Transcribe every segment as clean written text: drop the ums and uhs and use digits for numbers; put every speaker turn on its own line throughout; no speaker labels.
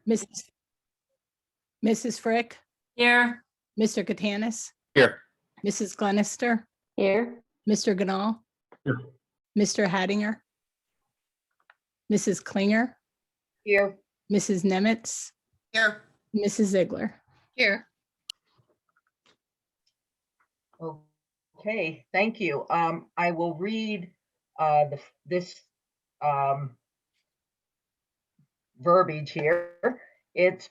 Mrs. Frick,
Here.
Mr. Katanis,
Here.
Mrs. Glenister,
Here.
Mr. Ganal,
Here.
Mr. Hattinger, Mrs. Klinger,
Here.
Mrs. Nemitz,
Here.
Mrs. Ziegler.
Here.
Okay, thank you. I will read this verbiage here. It's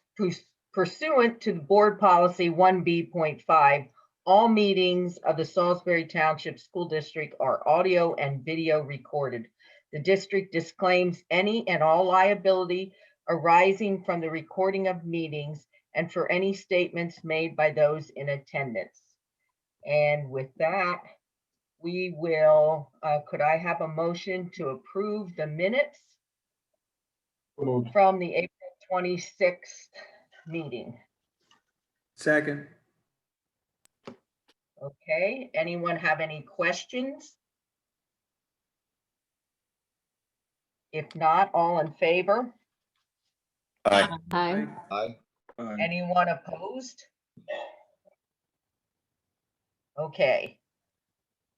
pursuant to the board policy 1B.5. All meetings of the Salisbury Township School District are audio and video recorded. The district disclaims any and all liability arising from the recording of meetings and for any statements made by those in attendance. And with that, we will, could I have a motion to approve the minutes from the April 26th meeting?
Second.
Okay, anyone have any questions? If not, all in favor?
Aye.
Aye.
Aye.
Anyone opposed? Okay.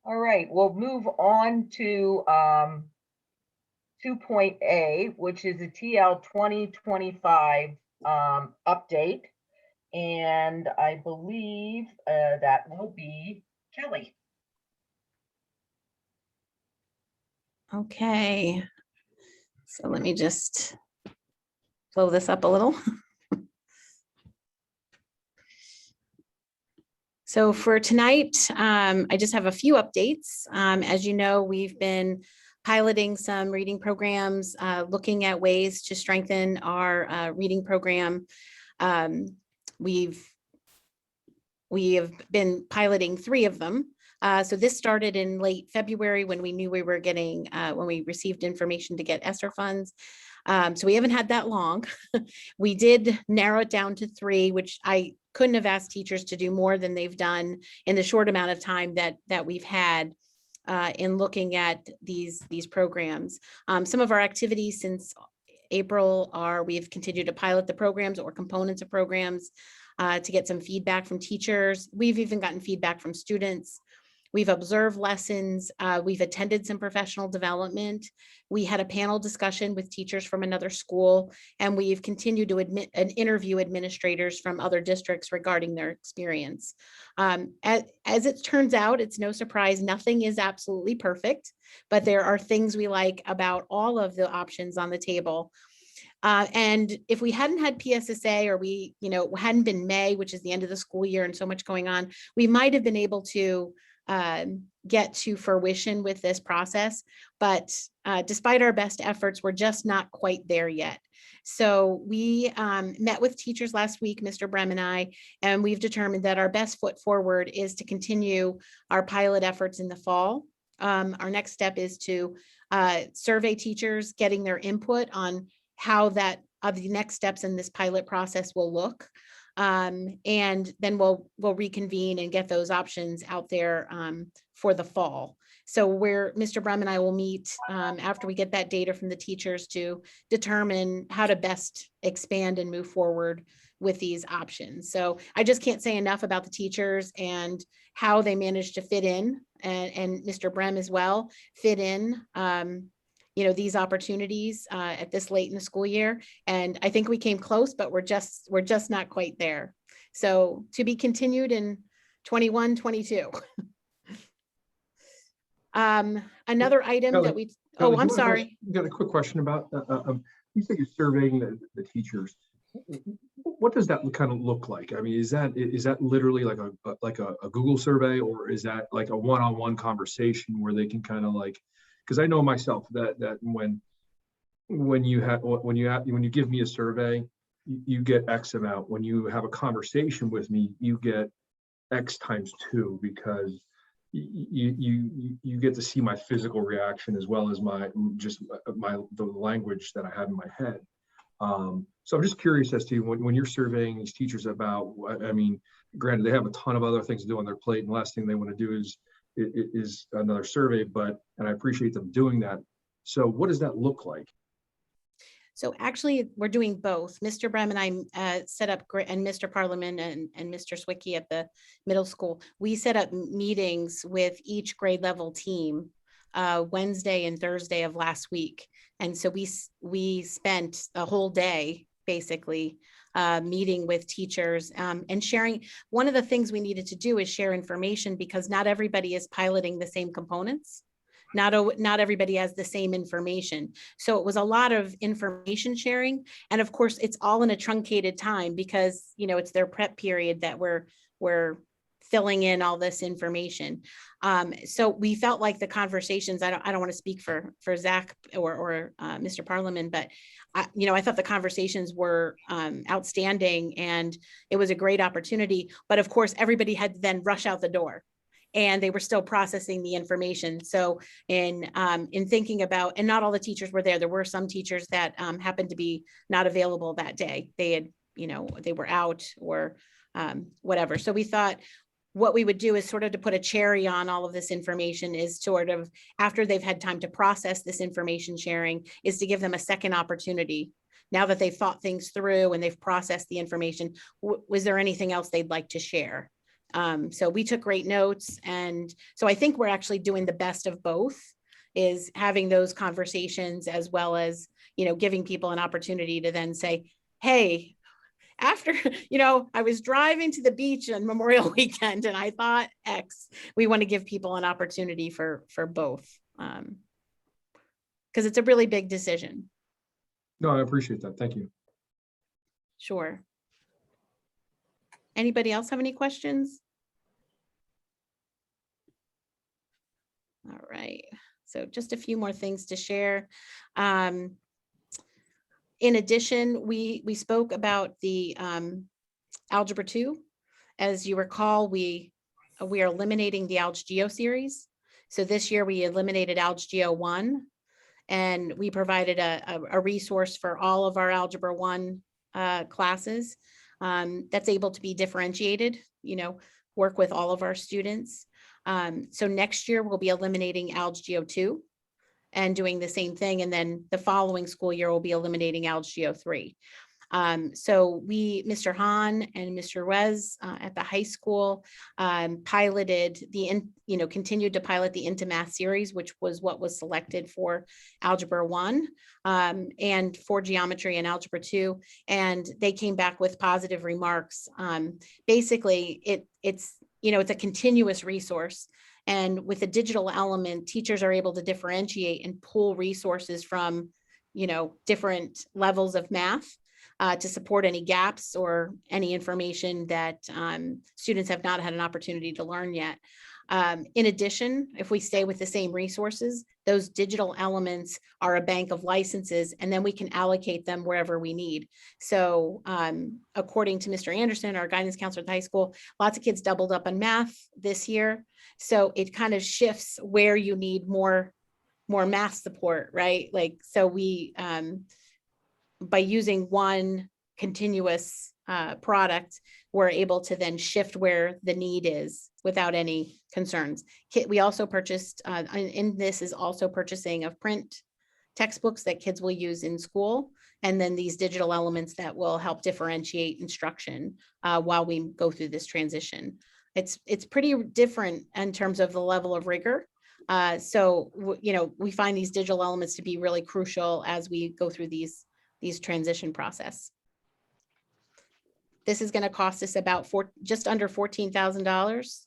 All right, we'll move on to 2.A, which is a TL 2025 update. And I believe that will be Kelly.
Okay. So let me just blow this up a little. So for tonight, I just have a few updates. As you know, we've been piloting some reading programs, looking at ways to strengthen our reading program. We have been piloting 3 of them. So this started in late February when we knew we were getting, when we received information to get ESSER funds. So we haven't had that long. We did narrow it down to 3, which I couldn't have asked teachers to do more than they've done in the short amount of time that we've had in looking at these programs. Some of our activities since April are we've continued to pilot the programs or components of programs to get some feedback from teachers. We've even gotten feedback from students. We've observed lessons. We've attended some professional development. We had a panel discussion with teachers from another school, and we've continued to interview administrators from other districts regarding their experience. As it turns out, it's no surprise, nothing is absolutely perfect, but there are things we like about all of the options on the table. And if we hadn't had PSSA, or we, hadn't been May, which is the end of the school year and so much going on, we might have been able to get to fruition with this process. But despite our best efforts, we're just not quite there yet. So we met with teachers last week, Mr. Brem and I, and we've determined that our best foot forward is to continue our pilot efforts in the fall. Our next step is to survey teachers, getting their input on how the next steps in this pilot process will look. And then we'll reconvene and get those options out there for the fall. So Mr. Brem and I will meet after we get that data from the teachers to determine how to best expand and move forward with these options. So I just can't say enough about the teachers and how they managed to fit in, and Mr. Brem as well, fit in these opportunities at this late in the school year. And I think we came close, but we're just not quite there. So to be continued in 21, 22. Another item
Kelly,
that we,
Kelly,
I'm sorry.
Got a quick question about, you say you're surveying the teachers. What does that kind of look like? I mean, is that literally like a Google survey, or is that like a one-on-one conversation where they can kind of like, because I know myself that when you give me a survey, you get X amount. When you have a conversation with me, you get X times 2, because you get to see my physical reaction as well as the language that I have in my head. So I'm just curious as to when you're surveying these teachers about, I mean, granted, they have a ton of other things to do on their plate, and the last thing they want to do is another survey, and I appreciate them doing that. So what does that look like?
So actually, we're doing both. Mr. Brem and I set up, and Mr. Parliament and Mr. Swicky at the middle school, we set up meetings with each grade level team Wednesday and Thursday of last week. And so we spent a whole day basically meeting with teachers and sharing. One of the things we needed to do is share information, because not everybody is piloting the same components. Not everybody has the same information. So it was a lot of information sharing. And of course, it's all in a truncated time, because, you know, it's their prep period that we're filling in all this information. So we felt like the conversations, I don't want to speak for Zach or Mr. Parliament, but I thought the conversations were outstanding, and it was a great opportunity. But of course, everybody had to then rush out the door, and they were still processing the information. So in thinking about, and not all the teachers were there were some teachers that happened to be not available that day. They had, they were out or whatever. So we thought what we would do is sort of to put a cherry on all of this information is sort of, after they've had time to process this information sharing, is to give them a second opportunity. Now that they've thought things through and they've processed the information, was there anything else they'd like to share? So we took great notes. And so I think we're actually doing the best of both, is having those conversations as well as, giving people an opportunity to then say, hey, after, I was driving to the beach on Memorial Weekend and I thought X. We want to give people an opportunity for both, because it's a really big decision.
No, I appreciate that. Thank you.
Sure. Anybody else have any questions? All right. So just a few more things to share. In addition, we spoke about the Algebra 2. As you recall, we are eliminating the AlgGeo series. So this year we eliminated AlgGeo 1, and we provided a resource for all of our Algebra 1 classes that's able to be differentiated, work with all of our students. So next year we'll be eliminating AlgGeo 2 and doing the same thing. And then the following school year, we'll be eliminating AlgGeo 3. So Mr. Hahn and Mr. Wes at the high school piloted continued to pilot the Into Math series, which was what was selected for Algebra 1 and for Geometry and Algebra 2. And they came back with positive remarks. Basically, it's a continuous resource. And with a digital element, teachers are able to differentiate and pull resources from, different levels of math to support any gaps or any information that students have not had an opportunity to learn yet. In addition, if we stay with the same resources, those digital elements are a bank of licenses, and then we can allocate them wherever we need. So according to Mr. Anderson, our guidance counselor at the high school, lots of kids doubled up on math this year. So it kind of shifts where you need more math support, right? So we, by using one continuous product, we're able to then shift where the need is without any concerns. We also purchased, and this is also purchasing of print textbooks that kids will use in school, and then these digital elements that will help differentiate instruction while we go through this transition. It's pretty different in terms of the level of rigor. So we find these digital elements to be really crucial as we go through these transition process. This is going to cost us about just under $14,000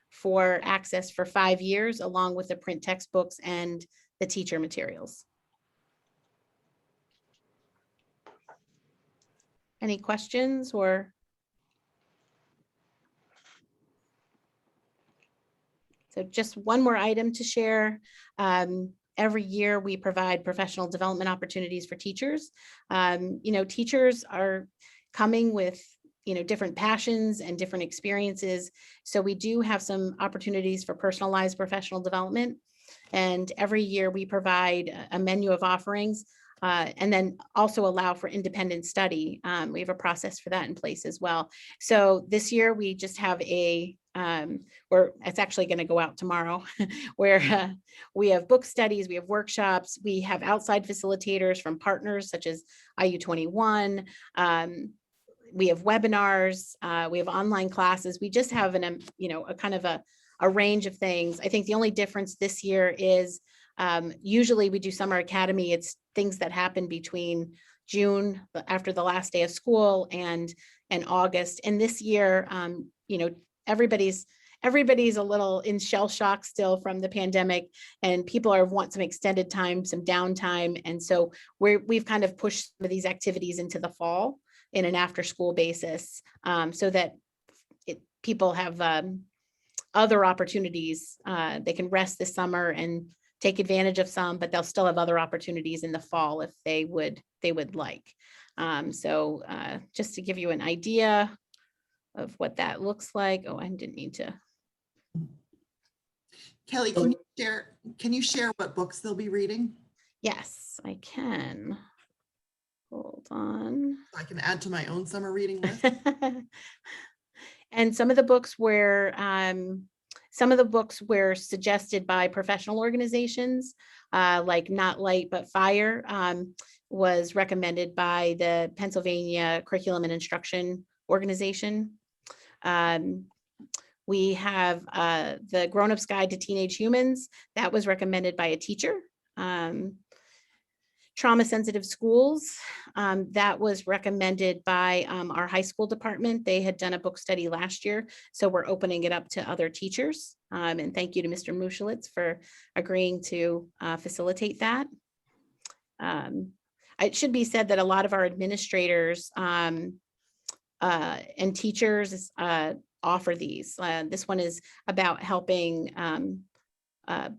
for access for 5 years, along with the print textbooks and the teacher materials. Any questions or? So just one more item to share. Every year we provide professional development opportunities for teachers. Teachers are coming with different passions and different experiences. So we do have some opportunities for personalized professional development. And every year we provide a menu of offerings and then also allow for independent study. We have a process for that in place as well. So this year we just have a or it's actually going to go out tomorrow, where we have book studies, we have workshops, we have outside facilitators from partners such as IU21. We have webinars, we have online classes. We just have a kind of a range of things. I think the only difference this year is usually we do summer academy. It's things that happen between June, after the last day of school, and August. And this year, everybody's a little in shell shock still from the pandemic, and people want some extended time, some downtime. And so we've kind of pushed some of these activities into the fall in an after school basis, so that people have other opportunities. They can rest this summer and take advantage of some, but they'll still have other opportunities in the fall if they would like. So just to give you an idea of what that looks like. Oh, I didn't need to.
Kelly, can you share what books they'll be reading?
Yes, I can. Hold on.
I can add to my own summer reading list.
And some of the books were suggested by professional organizations, like Not Light But Fire, was recommended by the Pennsylvania Curriculum and Instruction Organization. We have the Grown-Up's Guide to Teenage Humans, that was recommended by a teacher. Trauma Sensitive Schools, that was recommended by our high school department. They had done a book study last year, so we're opening it up to other teachers. And thank you to Mr. Muschelitz for agreeing to facilitate that. It should be said that a lot of our administrators and teachers offer these. This one is about helping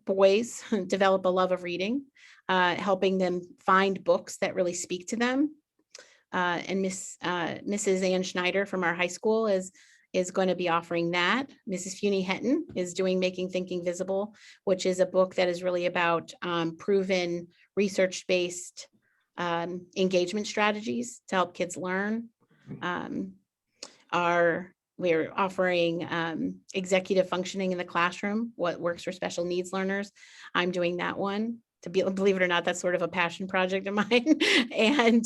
boys develop a love of reading, helping them find books that really speak to them. And Mrs. Ann Schneider from our high school is going to be offering that. Mrs. Funi Hetton is doing Making Thinking Visible, which is a book that is really about proven research-based engagement strategies to help kids learn. We're offering executive functioning in the classroom, what works for special needs learners. I'm doing that one. Believe it or not, that's sort of a passion project of mine. And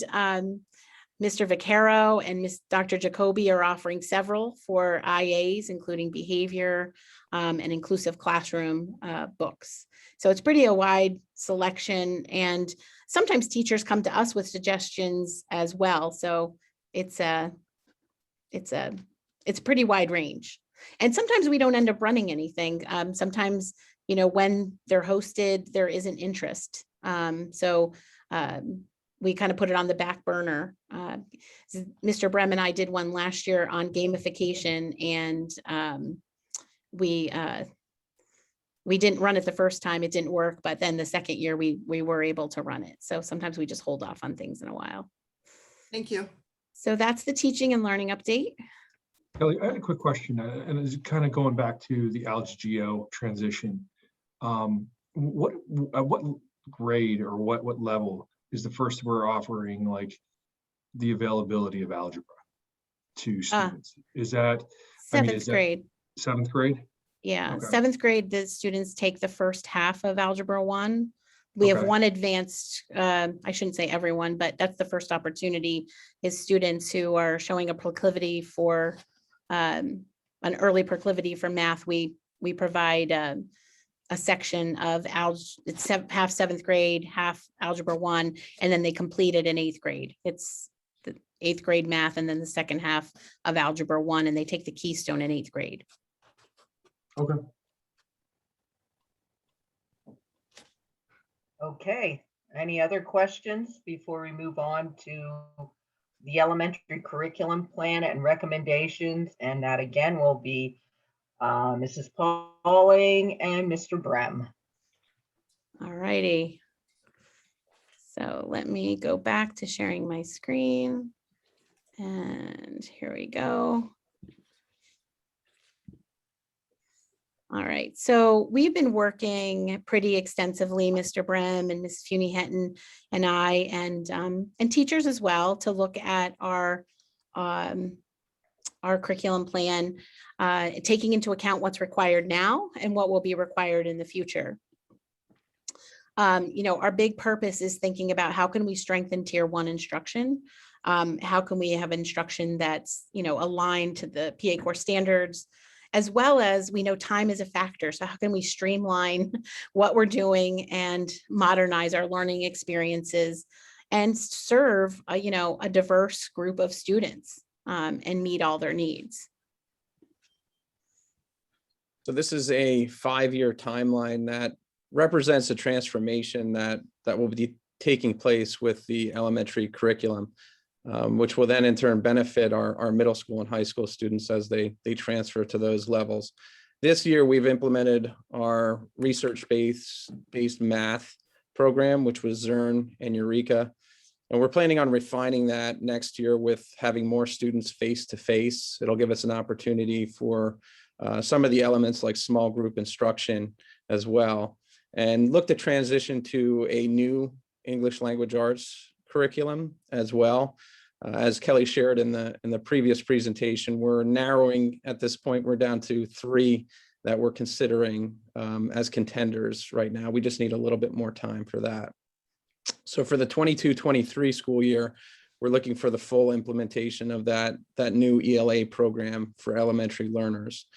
Mr. Vaccaro and Dr. Jacoby are offering several for IAs, including behavior and inclusive classroom books. So it's pretty a wide selection, and sometimes teachers come to us with suggestions as well. So it's a pretty wide range. And sometimes we don't end up running anything. Sometimes, when they're hosted, there isn't interest. So we kind of put it on the back burner. Mr. Brem and I did one last year on gamification, and we didn't run it the first time, it didn't work, but then the second year we were able to run it. So sometimes we just hold off on things in a while.
Thank you.
So that's the teaching and learning update.
Kelly, I had a quick question, and it's kind of going back to the ALGEO transition. What grade or what level is the first we're offering, like, the availability of algebra to students? Is that
Seventh grade?
7th grade?
Yeah,
Okay.
7th grade, the students take the first half of Algebra 1. We have
Okay.
one advanced, I shouldn't say everyone, but that's the first opportunity, is students who are showing a proclivity for an early proclivity for math. We provide a section of it's half 7th grade, half Algebra 1, and then they complete it in 8th grade. It's the 8th grade math, and then the second half of Algebra 1, and they take the keystone in 8th grade.
Okay.
Okay, any other questions before we move on to the elementary curriculum plan and recommendations? And that again will be Mrs. Pauling and Mr. Brem.
All righty. So let me go back to sharing my screen. And here we go. All right, so we've been working pretty extensively, Mr. Brem and Ms. Funi Hetton and I, and teachers as well, to look at our our curriculum plan, taking into account what's required now and what will be required in the future. Our big purpose is thinking about how can we strengthen tier 1 instruction? How can we have instruction that's, aligned to the PA core standards, as well as we know time is a factor. So how can we streamline what we're doing and modernize our learning experiences and serve, a diverse group of students and meet all their needs?
So this is a 5-year timeline that represents a transformation that will be taking place with the elementary curriculum, which will then in turn benefit our middle school and high school students as they transfer to those levels. This year, we've implemented our research-based math program, which was Zern and Eureka. And we're planning on refining that next year with having more students face-to-face. It'll give us an opportunity for some of the elements like small group instruction as well, and look to transition to a new English language arts curriculum as well. As Kelly shared in the previous presentation, we're narrowing at this point, we're down to 3 that we're considering as contenders right now. We just need a little bit more time for that. So for the 22-23 school year, we're looking for the full implementation of that new ELA program for elementary learners.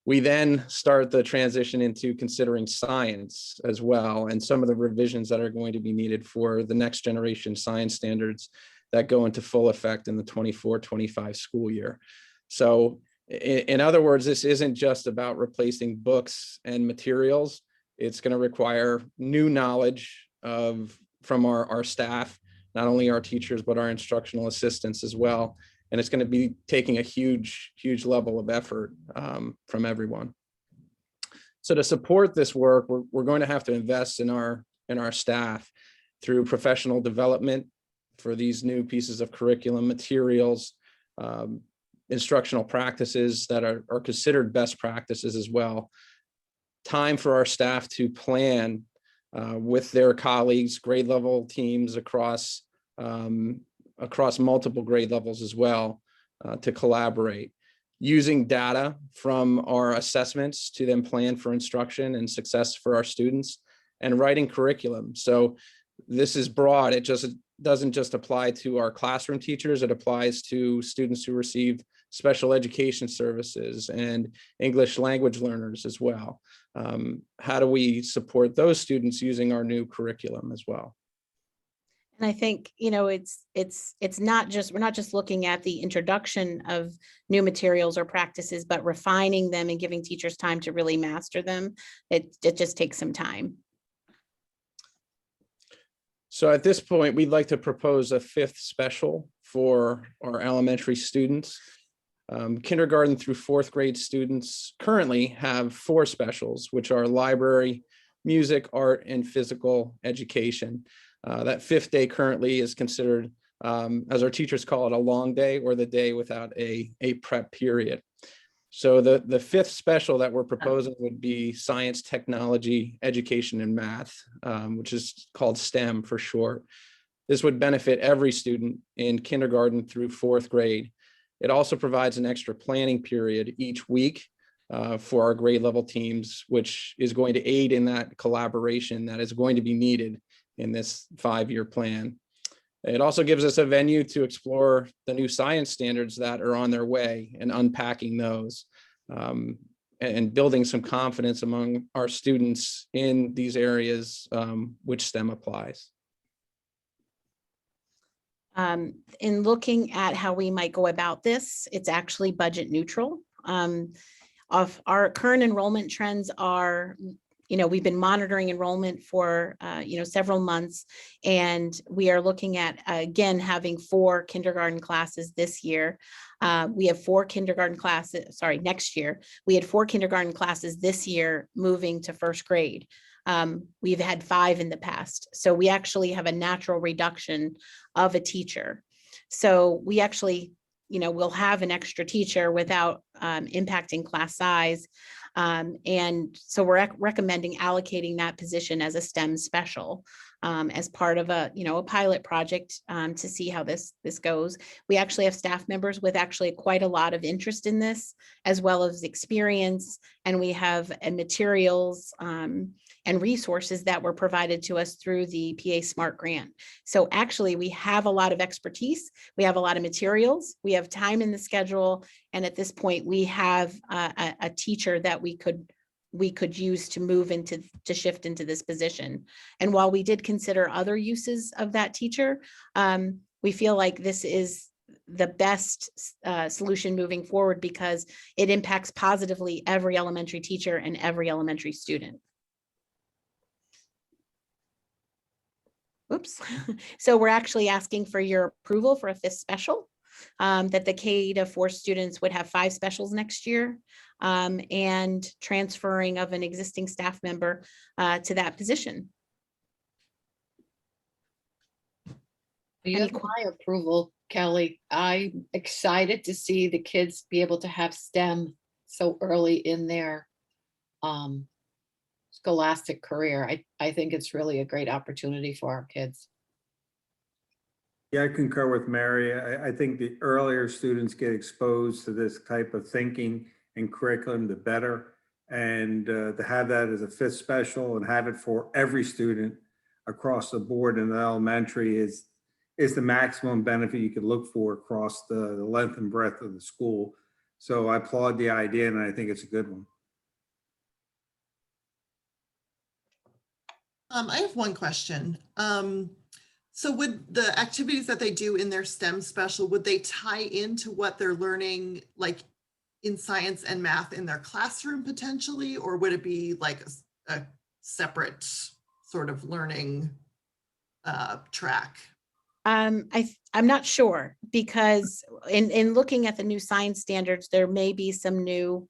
We then start the transition into considering science as well, and some of the revisions that are going to be needed for the next generation science standards that go into full effect in the 24-25 school year. So in other words, this isn't just about replacing books and materials. It's going to require new knowledge from our staff, not only our teachers, but our instructional assistants as well. And it's going to be taking a huge level of effort from everyone. So to support this work, we're going to have to invest in our staff through professional development for these new pieces of curriculum, materials, instructional practices that are considered best practices as well. Time for our staff to plan with their colleagues, grade level teams across multiple grade levels as well, to collaborate, using data from our assessments to then plan for instruction and success for our students, and writing curriculum. So this is broad. It doesn't just apply to our classroom teachers. It applies to students who receive special education services and English language learners as well. How do we support those students using our new curriculum as well?
And I think, it's not just, we're not just looking at the introduction of new materials or practices, but refining them and giving teachers time to really master them. It just takes some time.
So at this point, we'd like to propose a 5th special for our elementary students. Kindergarten through 4th grade students currently have 4 specials, which are library, music, art, and physical education. That 5th day currently is considered, as our teachers call it, a long day, or the day without a prep period. So the 5th special that we're proposing would be science, technology, education, and math, which is called STEM for short. This would benefit every student in kindergarten through 4th grade. It also provides an extra planning period each week for our grade level teams, which is going to aid in that collaboration that is going to be needed in this 5-year plan. It also gives us a venue to explore the new science standards that are on their way and unpacking those, and building some confidence among our students in these areas which STEM applies.
In looking at how we might go about this, it's actually budget neutral. Of our current enrollment trends are, we've been monitoring enrollment for, several months, and we are looking at, again, having 4 kindergarten classes this year. We have 4 kindergarten classes, next year. We had 4 kindergarten classes this year moving to 1st grade. We've had 5 in the past. So we actually have a natural reduction of a teacher. So we actually, we'll have an extra teacher without impacting class size. And so we're recommending allocating that position as a STEM special as part of a pilot project to see how this goes. We actually have staff members with actually quite a lot of interest in this, as well as experience, and we have materials and resources that were provided to us through the PA Smart Grant. So actually, we have a lot of expertise, we have a lot of materials, we have time in the schedule, and at this point, we have a teacher that we could use to shift into this position. And while we did consider other uses of that teacher, we feel like this is the best solution moving forward because it impacts positively every elementary teacher and every elementary student. Oops. So we're actually asking for your approval for a 5th special, that the K-4 students would have 5 specials next year, and transferring of an existing staff member to that position.
You
Any
have my approval, Kelly. I'm excited to see the kids be able to have STEM so early in their scholastic career. I think it's really a great opportunity for our kids.
Yeah, I concur with Mary. I think the earlier students get exposed to this type of thinking and curriculum, the better. And to have that as a 5th special and have it for every student across the board in the elementary is the maximum benefit you could look for across the length and breadth of the school. So I applaud the idea, and I think it's a good one.
I have one question. So would the activities that they do in their STEM special, would they tie into what they're learning like in science and math in their classroom potentially, or would it be like a separate sort of learning track?
I'm not sure, because in looking at the new science standards, there may be some new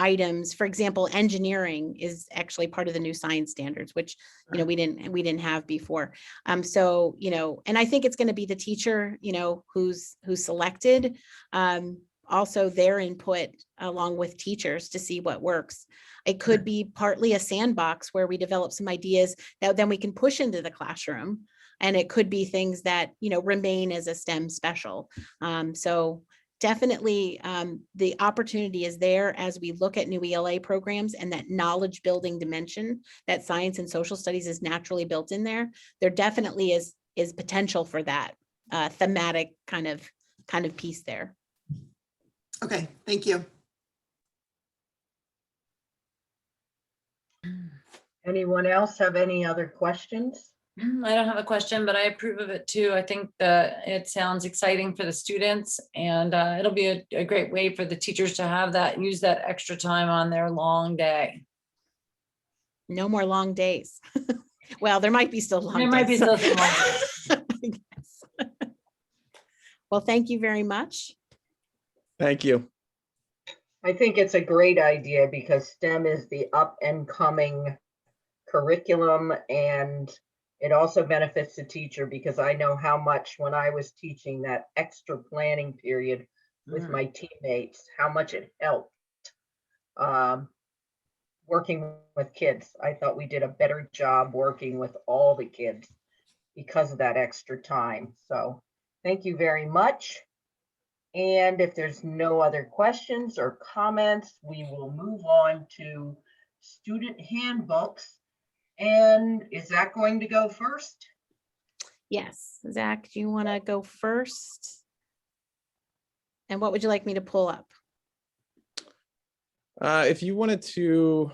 items. For example, engineering is actually part of the new science standards, which we didn't have before. So and I think it's going to be the teacher who's selected, also their input along with teachers to see what works. It could be partly a sandbox where we develop some ideas that then we can push into the classroom, and it could be things that remain as a STEM special. So definitely the opportunity is there as we look at new ELA programs, and that knowledge building dimension that science and social studies is naturally built in there. There definitely is potential for that thematic kind of piece there.
Okay, thank you.
Anyone else have any other questions?
I don't have a question, but I approve of it too. I think that it sounds exciting for the students, and it'll be a great way for the teachers to use that extra time on their long day.
No more long days. Well, there might be still long days.
There might be still some long days.
Well, thank you very much.
Thank you.
I think it's a great idea because STEM is the up and coming curriculum, and it also benefits the teacher, because I know how much when I was teaching that extra planning period with my teammates, how much it helped working with kids. I thought we did a better job working with all the kids because of that extra time. So thank you very much. And if there's no other questions or comments, we will move on to student handbooks. And is Zach going to go first?
Yes, Zach, do you want to go first? And what would you like me to pull up?
If you wanted to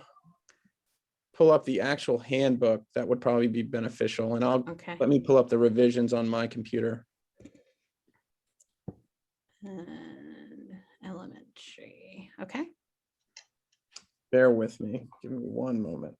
pull up the actual handbook, that would probably be beneficial. And let me pull up the revisions on my computer.
And elementary, okay.
Bear with me. Give me one moment.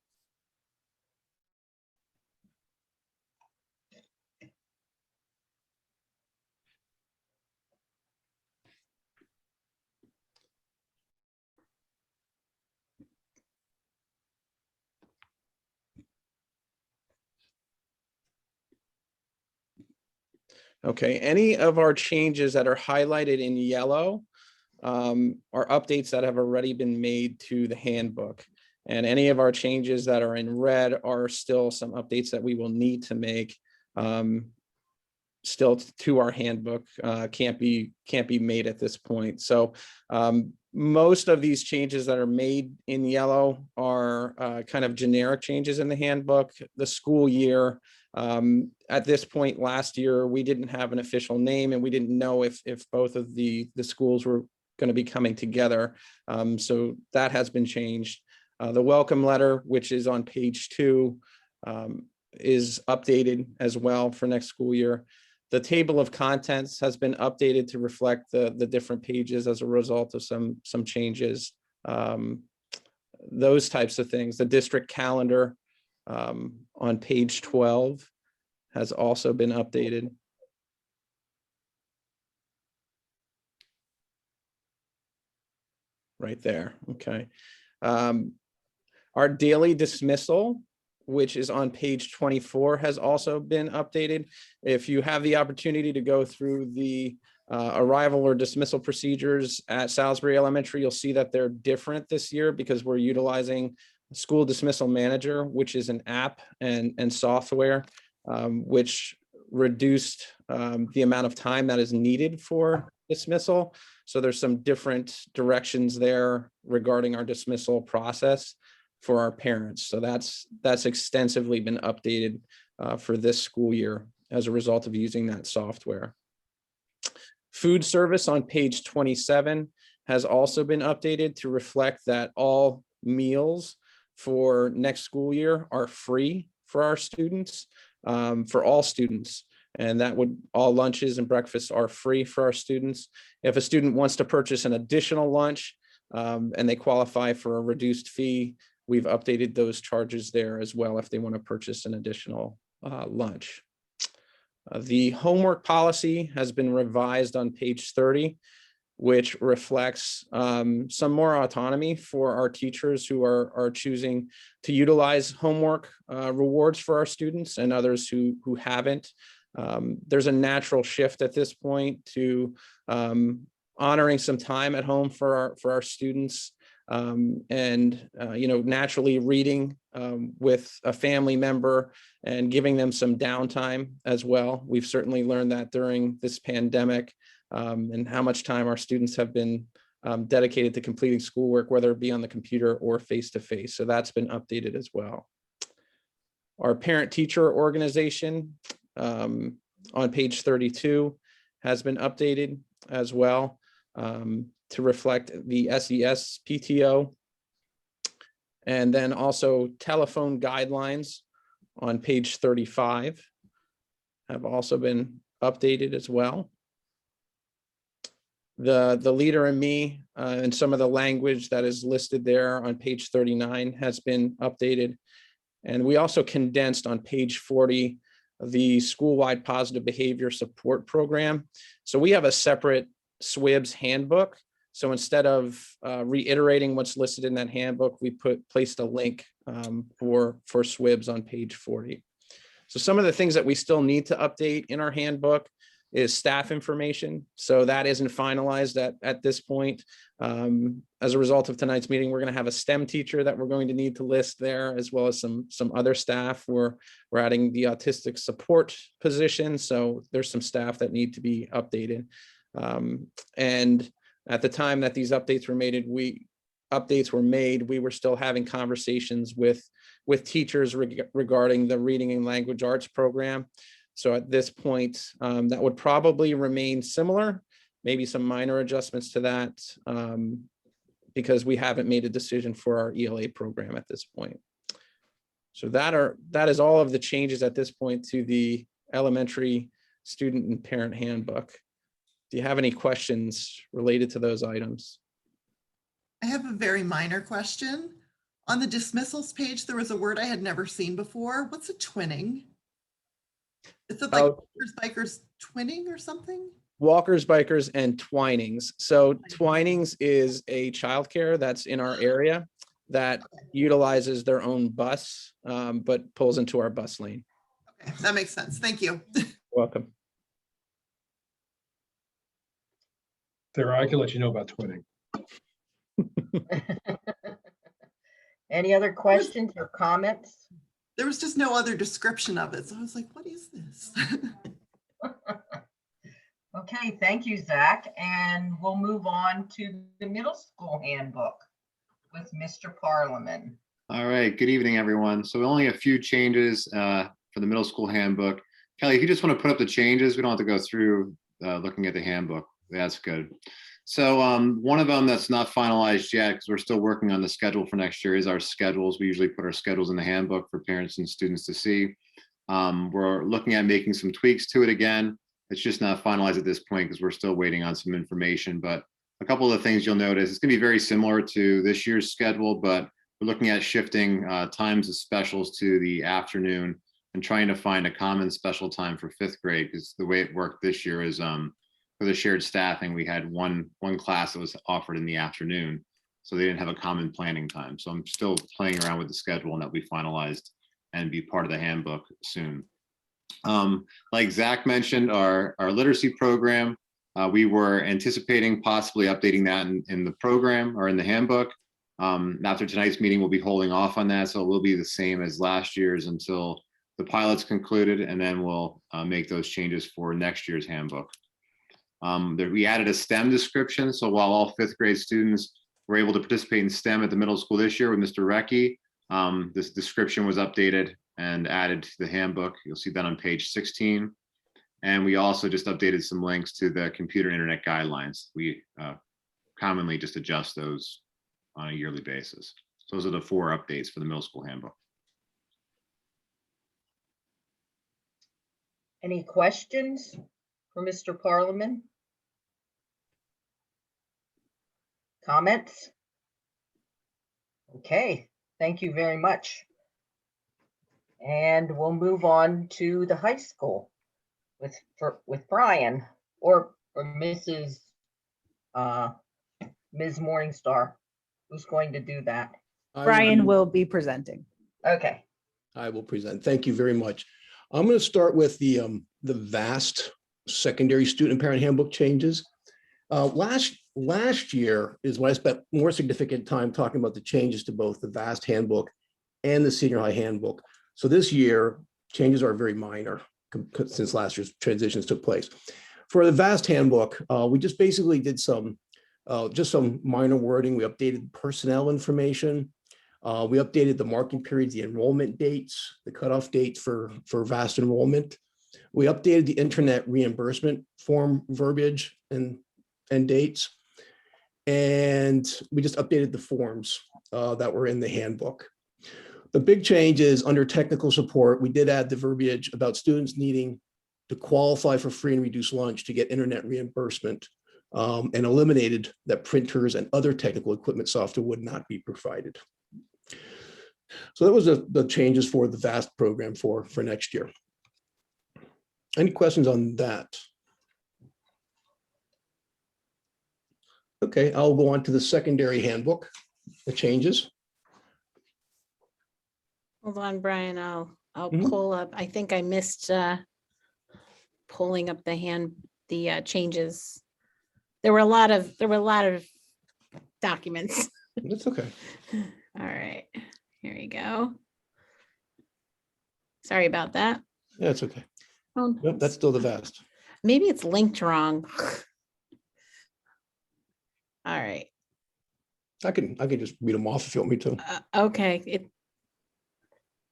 Okay, any of our changes that are highlighted in yellow are updates that have already been made to the handbook. And any of our changes that are in red are still some updates that we will need to make still to our handbook, can't be made at this point. So most of these changes that are made in yellow are kind of generic changes in the handbook. The school year, at this point last year, we didn't have an official name and we didn't know if both of the schools were going to be coming together. So that has been changed. The welcome letter, which is on page 2, is updated as well for next school year. The table of contents has been updated to reflect the different pages as a result of some changes. Those types of things. The district calendar on page 12 has also been updated. Right there. Okay. Our daily dismissal, which is on page 24, has also been updated. If you have the opportunity to go through the arrival or dismissal procedures at Salisbury Elementary, you'll see that they're different this year because we're utilizing School Dismissal Manager, which is an app and software, which reduced the amount of time that is needed for dismissal. So there's some different directions there regarding our dismissal process for our parents. So that's extensively been updated for this school year as a result of using that software. Food service on page 27 has also been updated to reflect that all meals for next school year are free for our students, for all students. And that would, all lunches and breakfasts are free for our students. If a student wants to purchase an additional lunch and they qualify for a reduced fee, we've updated those charges there as well if they want to purchase an additional lunch. The homework policy has been revised on page 30, which reflects some more autonomy for our teachers who are choosing to utilize homework rewards for our students and others who haven't. There's a natural shift at this point to honoring some time at home for our students. Naturally reading with a family member and giving them some downtime as well. We've certainly learned that during this pandemic and how much time our students have been dedicated to completing schoolwork, whether it be on the computer or face-to-face. So that's been updated as well. Our parent-teacher organization on page 32 has been updated as well. To reflect the SES PTO, and then also telephone guidelines on page 35 have also been updated as well. The leader and me and some of the language that is listed there on page 39 has been updated. And we also condensed on page 40 the school-wide positive behavior support program. So we have a separate SWIBS handbook. So instead of reiterating what's listed in that handbook, we placed a link for SWIBS on page 40. So some of the things that we still need to update in our handbook is staff information. So that isn't finalized at this point. As a result of tonight's meeting, we're going to have a STEM teacher that we're going to need to list there, as well as some other staff. We're adding the autistic support position. So there's some staff that need to be updated. And at the time that these updates were made, we were still having conversations with teachers regarding the reading and language arts program. So at this point, that would probably remain similar, maybe some minor adjustments to that, because we haven't made a decision for our ELA program at this point. So that is all of the changes at this point to the elementary student and parent handbook. Do you have any questions related to those items?
I have a very minor question. On the dismissals page, there was a word I had never seen before. What's a twinning? Is it like bikers twinning or something?
Walkers, bikers, and twinings. So twinings is a childcare that's in our area that utilizes their own bus, but pulls into our bus lane.
Okay, that makes sense. Thank you.
Welcome.
Sarah, I can let you know about twinning.
Any other questions or comments?
There was just no other description of it. So I was like, what is this?
Okay, thank you, Zach. And we'll move on to the middle school handbook with Mr. Parliament.
All right, good evening, everyone. So only a few changes for the middle school handbook. Kelly, if you just want to put up the changes, we don't have to go through looking at the handbook. That's good. So one of them that's not finalized yet, because we're still working on the schedule for next year, is our schedules. We usually put our schedules in the handbook for parents and students to see. We're looking at making some tweaks to it again. It's just not finalized at this point because we're still waiting on some information. But a couple of the things you'll notice, it's going to be very similar to this year's schedule, but we're looking at shifting times of specials to the afternoon and trying to find a common special time for 5th grade, because the way it worked this year is for the shared staffing, we had one class that was offered in the afternoon, so they didn't have a common planning time. So I'm still playing around with the schedule, and that'll be finalized and be part of the handbook soon. Like Zach mentioned, our literacy program, we were anticipating possibly updating that in the program or in the handbook. After tonight's meeting, we'll be holding off on that, so it will be the same as last year's until the pilot's concluded, and then we'll make those changes for next year's handbook. We added a STEM description, so while all 5th grade students were able to participate in STEM at the middle school this year with Mr. Recchi, this description was updated and added to the handbook. You'll see that on page 16. And we also just updated some links to the computer and internet guidelines. We commonly just adjust those on a yearly basis. So those are the 4 updates for the middle school handbook.
Any questions for Mr. Parliament? Comments? Okay, thank you very much. And we'll move on to the high school with Brian or Ms. Morningstar, who's going to do that.
Brian will be presenting.
Okay.
I will present. Thank you very much. I'm going to start with the vast secondary student parent handbook changes. Last year is when I spent more significant time talking about the changes to both the vast handbook and the senior high handbook. So this year, changes are very minor since last year's transitions took place. For the vast handbook, we just basically did some minor wording. We updated personnel information. We updated the marking periods, the enrollment dates, the cutoff dates for vast enrollment. We updated the internet reimbursement form verbiage and dates. And we just updated the forms that were in the handbook. The big change is under technical support, we did add the verbiage about students needing to qualify for free and reduced lunch to get internet reimbursement, and eliminated that printers and other technical equipment software would not be provided. So that was the changes for the VAST program for next year. Any questions on that? Okay, I'll go on to the secondary handbook, the changes.
Hold on, Brian, I'll
Mhm.
pull up. I think I missed pulling up the changes. There were a lot of documents.
That's okay.
All right, here we go. Sorry about that.
Yeah, it's okay.
Oh,
Yep, that's still the VAST.
maybe it's linked wrong. All right,
I can just read them off if you want me to.
okay.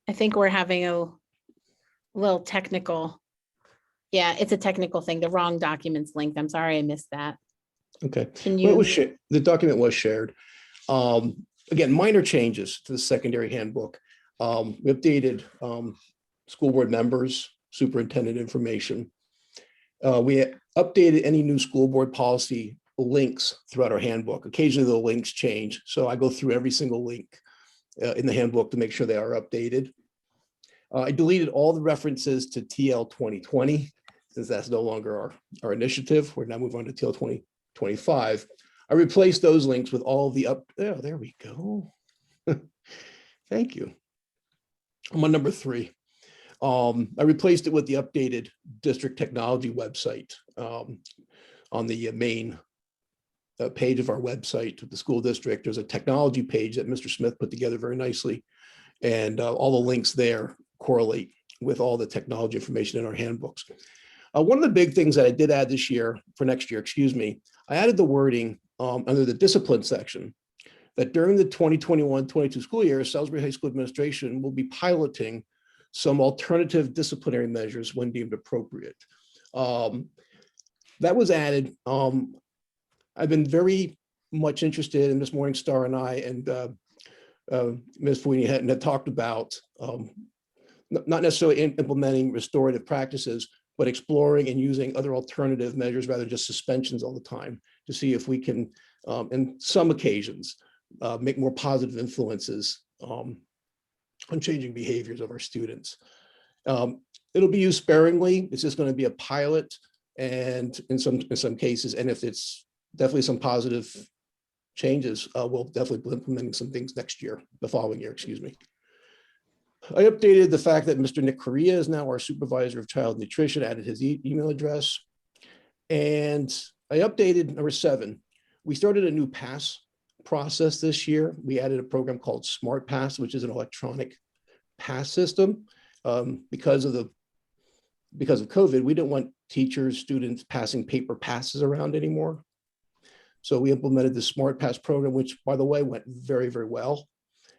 I think we're having a little technical. Yeah, it's a technical thing. The wrong document's linked. I'm sorry, I missed that.
Okay.
Can
Well,
you?
the document was shared. Again, minor changes to the secondary handbook. We updated school board members, superintendent information. We updated any new school board policy links throughout our handbook. Occasionally the links change. So I go through every single link in the handbook to make sure they are updated. I deleted all the references to TL 2020, since that's no longer our initiative. We're now moving on to TL 2025. I replaced those links with all the there we go. Thank you. I'm on number 3. I replaced it with the updated district technology website on the main page of our website to the school district. There's a technology page that Mr. Smith put together very nicely. And all the links there correlate with all the technology information in our handbooks. One of the big things that I did add this year, for next year, excuse me, I added the wording under the discipline section that during the 2021-22 school year, Salisbury High School Administration will be piloting some alternative disciplinary measures when deemed appropriate. That was added. I've been very much interested in Ms. Morningstar and I and Ms. Fouini had talked about not necessarily implementing restorative practices, but exploring and using other alternative measures rather than just suspensions all the time to see if we can, in some occasions, make more positive influences on changing behaviors of our students. It'll be used sparingly. It's just going to be a pilot, and in some cases, and if it's definitely some positive changes, we'll definitely be implementing some things next year, the following year, excuse me. I updated the fact that Mr. Nick Correa is now our supervisor of child nutrition, added his email address. And I updated number 7. We started a new pass process this year. We added a program called Smart Pass, which is an electronic pass system. Because of COVID, we didn't want teachers, students passing paper passes around anymore. So we implemented the Smart Pass program, which, by the way, went very, very well.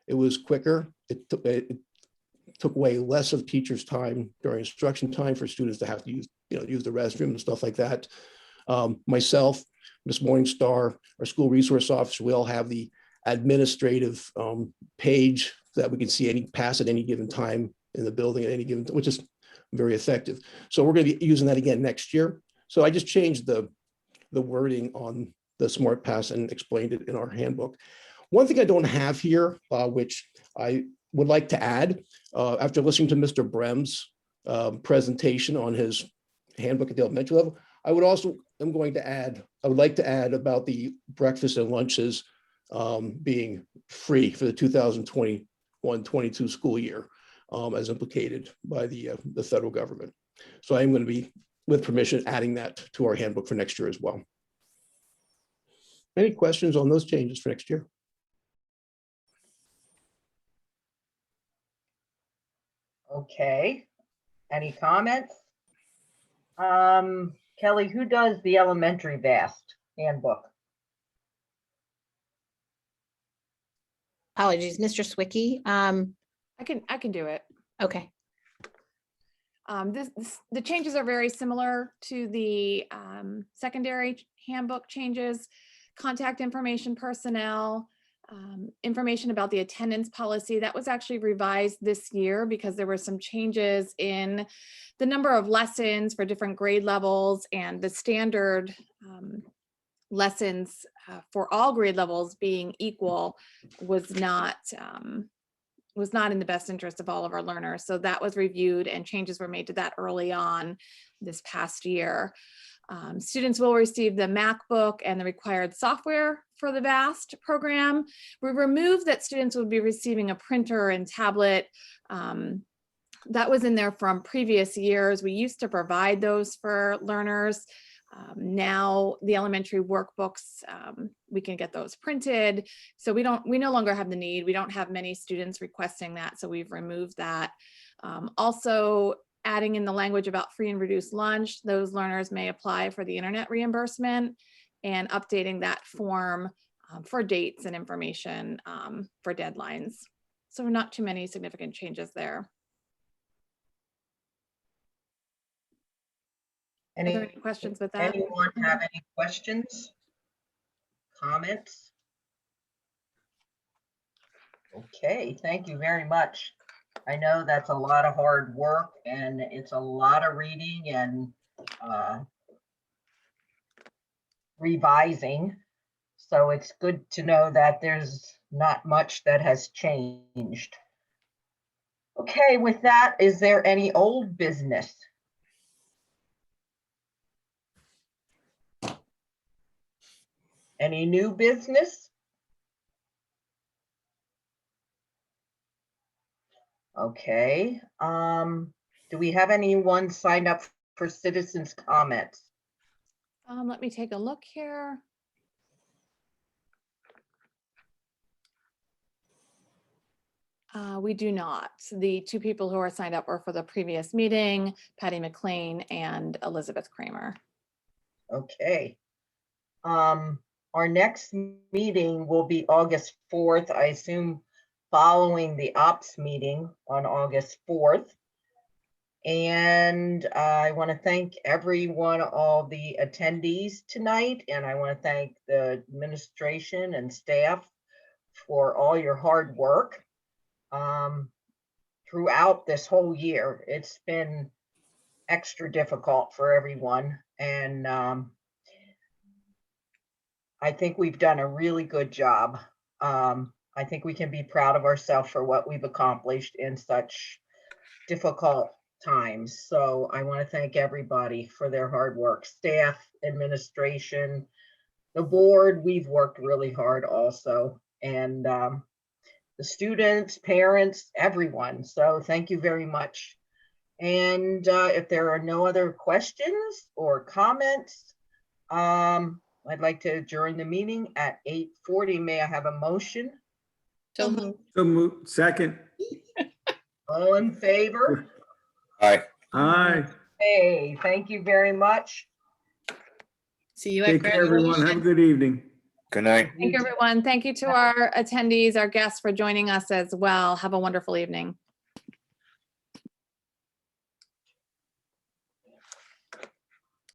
It was quicker. It took away less of teachers' time during instruction time for students to have to use the restroom and stuff like that. Myself, Ms. Morningstar, our school resource officer, we all have the administrative page that we can see any pass at any given time in the building at any given time, which is very effective. So we're going to be using that again next year. So I just changed the wording on the Smart Pass and explained it in our handbook. One thing I don't have here, which I would like to add, after listening to Mr. Brem's presentation on his handbook at the elementary level, I would like to add about the breakfast and lunches being free for the 2021-22 school year, as implicated by the federal government. So I'm going to be, with permission, adding that to our handbook for next year as well. Any questions on those changes for next year?
Okay, any comments? Kelly, who does the elementary VAST handbook?
Apologies, Mr. Swicky.
I can do it.
Okay.
The changes are very similar to the secondary handbook changes. Contact information, personnel, information about the attendance policy that was actually revised this year because there were some changes in the number of lessons for different grade levels, and the standard lessons for all grade levels being equal was not in the best interest of all of our learners. So that was reviewed and changes were made to that early on this past year. Students will receive the MacBook and the required software for the VAST program. We removed that students would be receiving a printer and tablet. That was in there from previous years. We used to provide those for learners. Now the elementary workbooks, we can get those printed. So we no longer have the need. We don't have many students requesting that. So we've removed that. Also, adding in the language about free and reduced lunch, those learners may apply for the internet reimbursement, and updating that form for dates and information for deadlines. So not too many significant changes there. Are there any questions with that?
Anyone have any questions? Comments? Okay, thank you very much. I know that's a lot of hard work and it's a lot of reading and revising. So it's good to know that there's not much that has changed. Okay, with that, is there any old business? Any new business? Okay, do we have anyone signed up for citizens' comments?
Let me take a look here. We do not. The two people who are signed up were for the previous meeting, Patty McLean and Elizabeth Kramer.
Okay. Our next meeting will be August 4th, I assume, following the ops meeting on August 4th. And I want to thank everyone, all the attendees tonight, and I want to thank the administration and staff for all your hard work throughout this whole year. It's been extra difficult for everyone, and I think we've done a really good job. I think we can be proud of ourselves for what we've accomplished in such difficult times. So I want to thank everybody for their hard work, staff, administration, the board. We've worked really hard also, and the students, parents, everyone. So thank you very much. And if there are no other questions or comments, I'd like to adjourn the meeting at 8:40. May I have a motion?
So moved.
So move, second.
All in favor?
Aye.
Aye.
Hey, thank you very much.
See you at
Take care, everyone. Have a
graduation.
good evening.
Good night.
Thank you, everyone. Thank you to our attendees, our guests for joining us as well. Have a wonderful evening.